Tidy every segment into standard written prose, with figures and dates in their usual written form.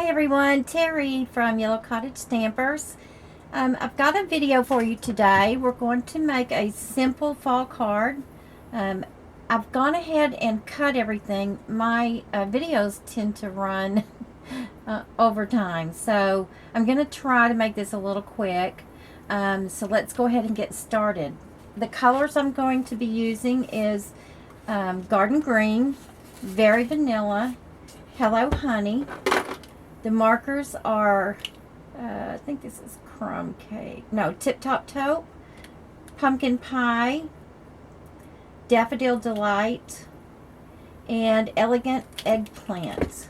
Hi everyone, Terry from Yellow Cottage Stampers. I've got a video for you today. We're going to make a simple fall card. I've gone ahead and cut everything. My videos tend to run over time, so I'm going to try to make this a little quick. So let's go ahead and get started. The colors I'm going to be using is Garden Green, Very Vanilla, Hello Honey. The markers are, I think this is Crumb Cake. No, Tip Top Taupe, Pumpkin Pie, Daffodil Delight, and Elegant Eggplant.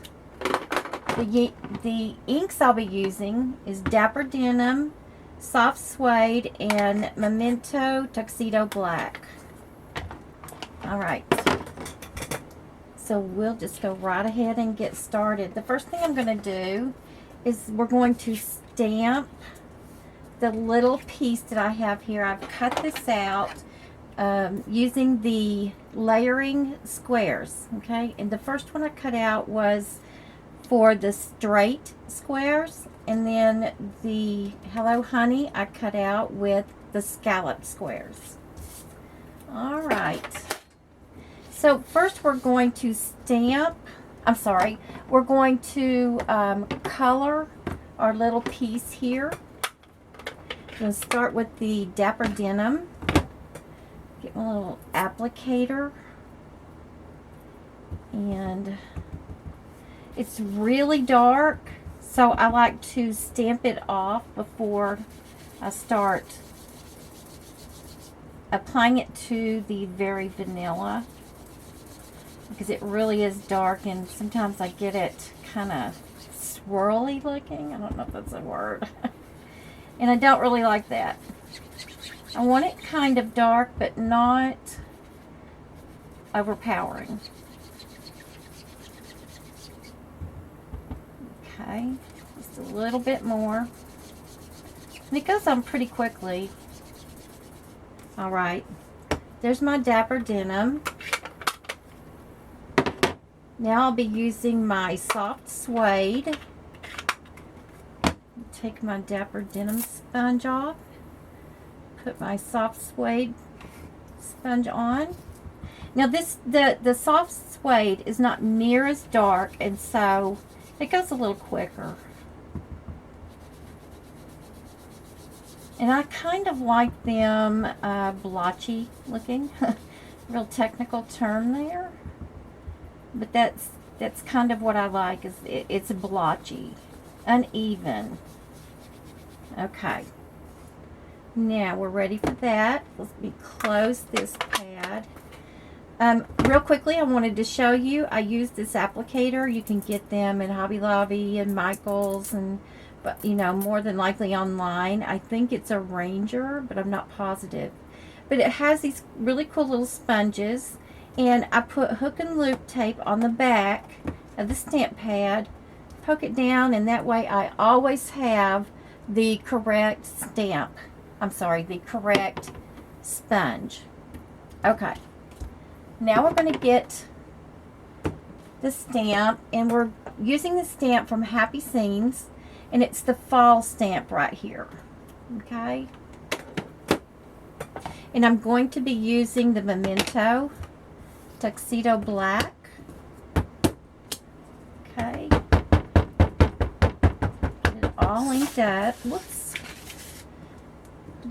The inks I'll be using is Dapper Denim, Soft Suede, and Memento Tuxedo Black. Alright. So we'll just go right ahead and get started. The first thing I'm going to do is we're going to stamp the little piece that I have here. I've cut this out using the layering squares, okay? And the first one I cut out was for the straight squares, and then the Hello Honey I cut out with the scallop squares. All right. So first we're going to we're going to color our little piece here. I'm going to start with the Dapper Denim. Get my little applicator. And it's really dark, so I like to stamp it off before I start applying it to the Very Vanilla, because it really is dark and sometimes I get it kind of swirly looking. I don't know if that's a word. And I don't really like that. I want it kind of dark but not overpowering. Okay, just a little bit more. And it goes on pretty quickly. Alright, there's my Dapper Denim. Now I'll be using my Soft Suede. Take my Dapper Denim sponge off. Put my Soft Suede sponge on. Now the Soft Suede is not near as dark, and so it goes a little quicker. And I kind of like them blotchy looking. Real technical term there. But that's kind of what I like, is it's blotchy, uneven. Okay. Now we're ready for that. Let me close this pad. Real quickly, I wanted to show you, I use this applicator. You can get them at Hobby Lobby and Michael's, but you know, more than likely online. I think it's a Ranger, but I'm not positive. But it has these really cool little sponges, and I put hook and loop tape on the back of the stamp pad, poke it down, and that way I always have the correct stamp. The correct sponge. Okay. Now we're going to get the stamp, and we're using the stamp from Happy Scenes, and it's the fall stamp right here. Okay. And I'm going to be using the Memento Tuxedo Black. Okay. Get it all inked up. Whoops.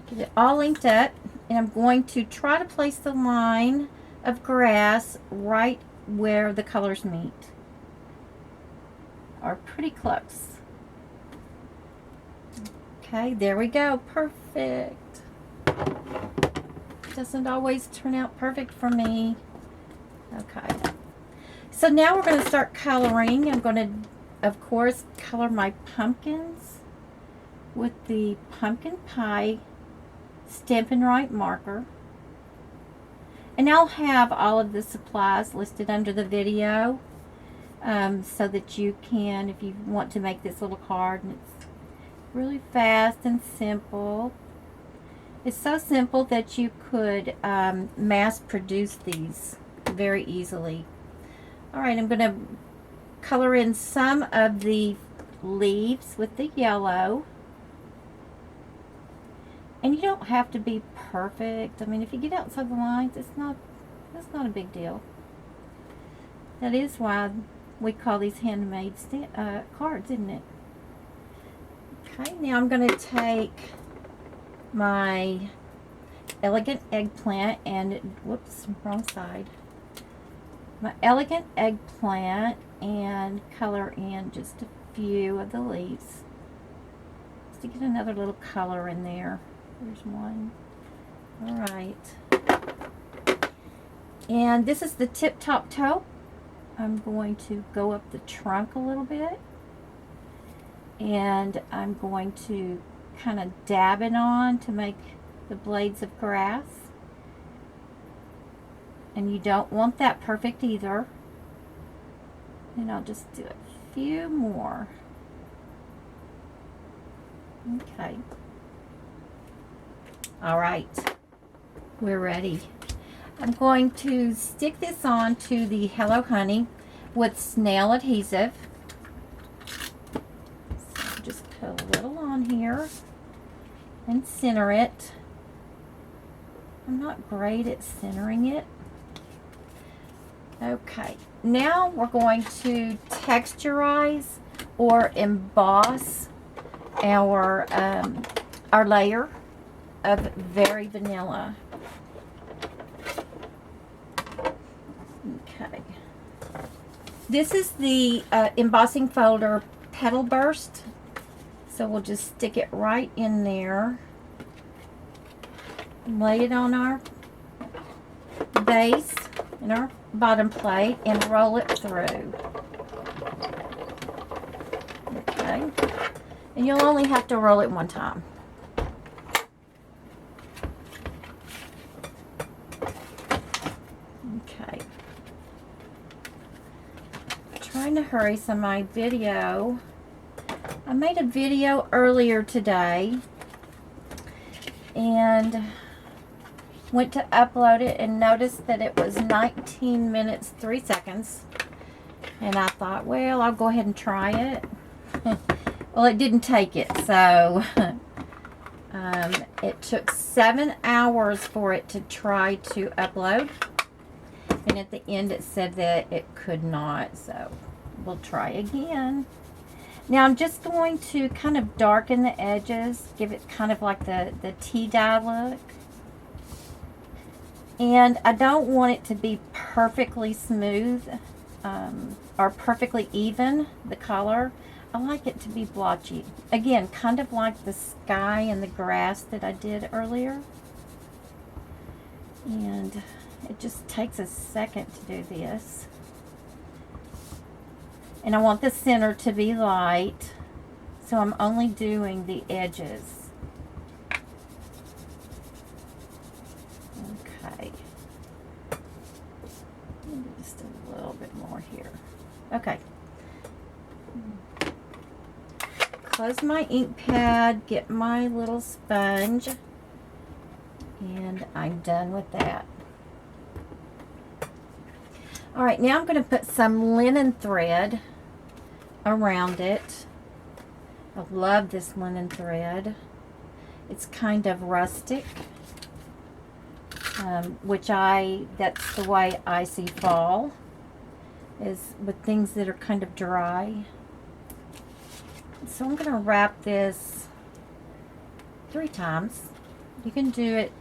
Get it all inked up, and I'm going to try to place the line of grass right where the colors meet. Are pretty close. Okay, there we go. Perfect. Doesn't always turn out perfect for me. Okay. So now we're going to start coloring. I'm going to, of course, color my pumpkins with the Pumpkin Pie Stampin' Right marker. And I'll have all of the supplies listed under the video so that you can, if you want to make this little card. And it's really fast and simple. It's so simple that you could mass produce these very easily. Alright, I'm going to color in some of the leaves with the yellow. And you don't have to be perfect. I mean, if you get outside the lines, that's not a big deal. That is why we call these handmade cards, isn't it? Okay, now I'm going to take my elegant eggplant and, whoops, wrong side. My elegant eggplant and color in just a few of the leaves. Just to get another little color in there. There's one. All right. And this is the tip-top taupe. I'm going to go up the trunk a little bit. And I'm going to kind of dab it on to make the blades of grass. And you don't want that perfect either. And I'll just do a few more. Okay. All right. We're ready. I'm going to stick this on to the Hello Honey with snail adhesive. So just put a little on here and center it. I'm not great at centering it. Okay, now we're going to texturize or emboss our layer of Very Vanilla. Okay, this is the embossing folder Petal Burst, so we'll just stick it right in there, lay it on our base in our bottom plate and roll it through. Okay, and you'll only have to roll it one time. Okay, trying to hurry so my video, I made a video earlier today and went to upload it and noticed that it was 19 minutes 3 seconds, and I thought, well, I'll go ahead and try it. Well, it didn't take it, so it took 7 hours for it to try to upload, and at the end it said that it could not, so we'll try again. Now I'm just going to kind of darken the edges, give it kind of like the tea dye look. And I don't want it to be perfectly smooth or perfectly even, the color. I like it to be blotchy. Again, kind of like the sky and the grass that I did earlier. And it just takes a second to do this. And I want the center to be light, so I'm only doing the edges. Okay. Maybe just a little bit more here. Okay. Close my ink pad, get my little sponge, and I'm done with that. All right, now I'm going to put some linen thread around it. I love this linen thread. It's kind of rustic, that's the way I see fall, is with things that are kind of dry. So I'm going to wrap this 3 times. You can do it,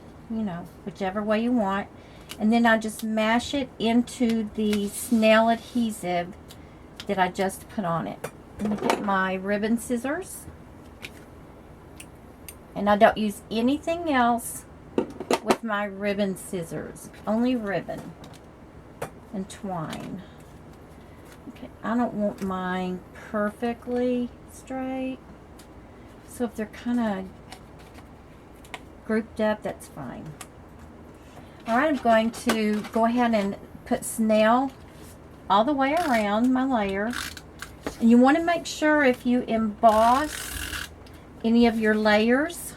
whichever way you want. And then I just mash it into the snail adhesive that I just put on it. Let me get my ribbon scissors. And I don't use anything else with my ribbon scissors. Only ribbon and twine. Okay, I don't want mine perfectly straight. So if they're kind of grouped up, that's fine. Alright, I'm going to go ahead and put snail all the way around my layer. And you want to make sure if you emboss any of your layers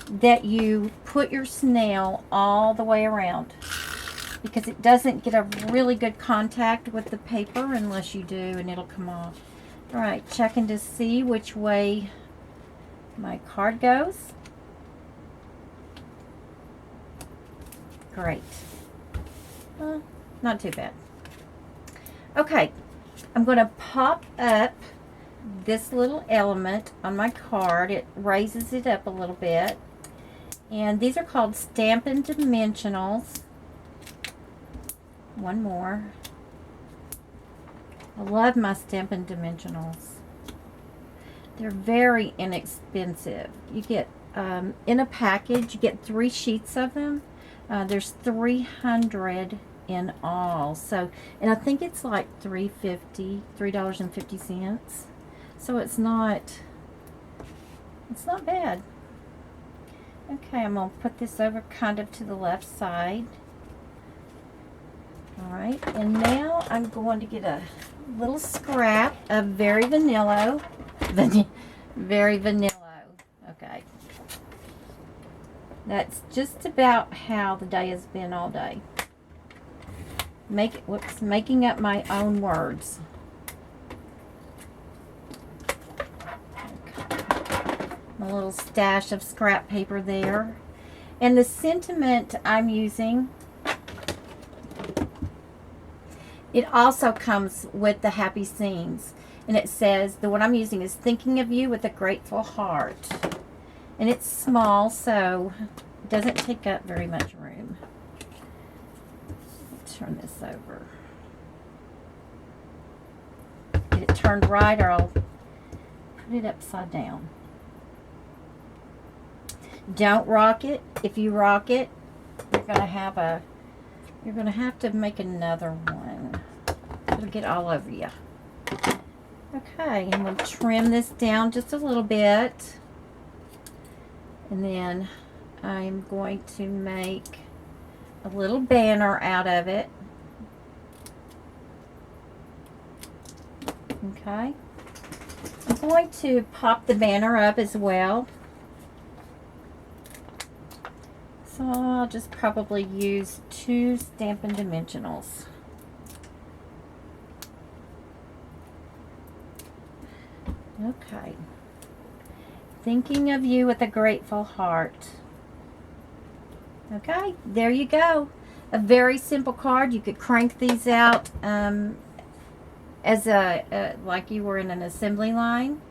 that you put your snail all the way around, because it doesn't get a really good contact with the paper unless you do, and it'll come off. All right, checking to see which way my card goes. Great. Not too bad. Okay, I'm going to pop up this little element on my card. It raises it up a little bit. And these are called Stampin' Dimensionals. One more. I love my Stampin' Dimensionals. They're very inexpensive. You get, in a package, you get 3 sheets of them. There's 300 in all. So, and I think it's like $3.50. So it's not bad. Okay, I'm going to put this over kind of to the left side. Alright, and now I'm going to get a little scrap of Very Vanillo. Very Vanillo. Okay. That's just about how the day has been all day. Making up my own words. My little stash of scrap paper there. And the sentiment I'm using, it also comes with the happy scenes. And it says, the one I'm using is thinking of you with a grateful heart. And it's small, so it doesn't take up very much room. Turn this over. Get it turned right or I'll put it upside down. Don't rock it. If you rock it, you're gonna have to make another one. It'll get all over you. Okay, I'm gonna trim this down just a little bit. And then I'm going to make a little banner out of it. Okay. I'm going to pop the banner up as well. So I'll just probably use 2 Stampin' Dimensionals. Okay. Thinking of you with a grateful heart. Okay, there you go. A very simple card. You could crank these out as like you were in an assembly line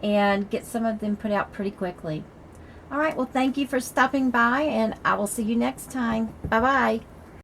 and get some of them put out pretty quickly. All right, well, thank you for stopping by, and I will see you next time. Bye-bye.